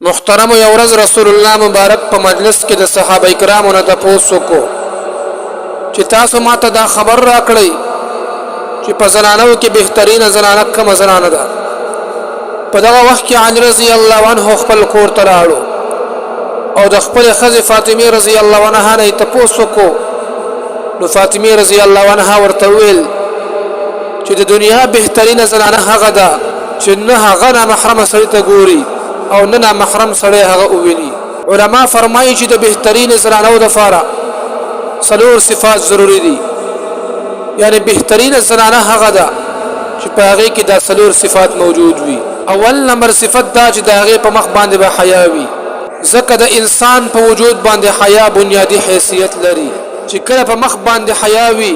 محترم یو ورځ رسول الله مبارک په مجلس کې د صحابه کرامو نه تاسو کو چې تاسو ماته دا خبر راکړی چې په زنانو کې بهترین زنانه کوم زنانه ده. په دغه وخت کې علي رضی الله عنه خپل کور ته راړو او د خپل خزه فاطمه رضی الله عنها نه تاسو کو. نو فاطمه رضی الله عنها ورته ویل چې د دنیا بهترین زنانه هغه ده چې نه هغه محرم سړی ته ګوري او نه محرم سړی هغه وویني. علما فرمایي چې د بهترین زنانو د فاره څلور صفات ضروری دي، یعنی بهترین زنانه هغه ده چې په هغه کې دا څلور صفات موجود وي. اول نمبر صفت دا چې د هغه په مخ باندې به حیا وي، ځکه د انسان په وجود باندې حیا بنیادی حیثیت لري. چې کله په مخ باندې حیا وي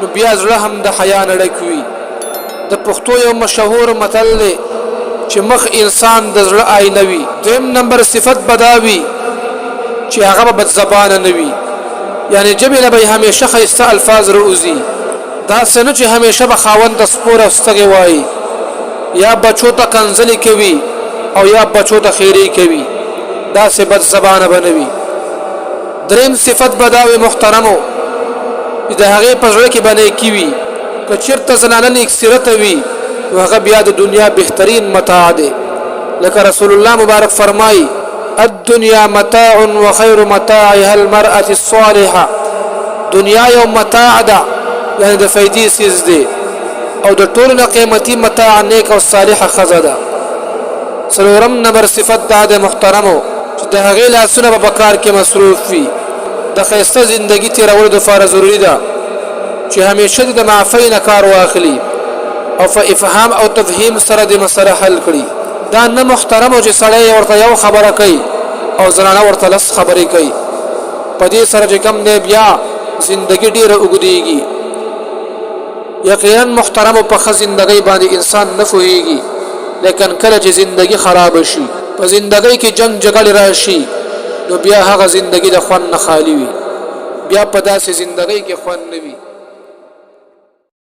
نو بیا زړه هم د حیا نه ډک وي. د پښتو یو مشهور متل دی چې مخ انسان د زړه آینه وي. دویم نمبر صفت بداوي چې هغه بد زبانه نه وي، یعنی جبه نه به همیشه خیسته الفاظ روزي. دا څنګه چې همیشه به خاوند د سپور استګي وای یا بچو ته کنځلي کوي او یا بچو ته خیری کوي، دا څه بد زبانه بنوي. دریم صفت بداوي محترمو د هغه په ځړ کې باندې کیوي که چیرته زنانه نیک سیرت وي هغه بیا د دنیا بهترین متاع ده. لکه رسول الله مبارک فرمای الدنيا متاع وخير متاعها المرأة الصالحة. دنیا یو متاع ده، یعنی د فائدې سیز ده، او د ټولو نه قیمتي متاع نیک او صالحه ښځه ده. څلورم نمبر صفت ده د محترمو چې د هغې لاسونه په کار کې مصروف وي. د ښایسته زندگی تیرولو دپاره ضروري ده چې همیشه د معافۍ نه کار واخلي او په افهام او تفهیم سره د مسله حل کړي. دا نه محترمو چې سړی ورته یو خبره کوي او زنانه ورته لس خبرې کوي. په دې سره چې کم دی بیا زندگی ډیره اوږدېږي. یقینا محترمو په ښه زندګۍ باندې انسان نه پوهېږي، لیکن کله چې زندگی خراب شي، په زندګۍ کې جنگ جګړې راشي، نو بیا هغه زندگی د خوند نه خالی وي، بیا په داسې زندګۍ کې خوند نه وي.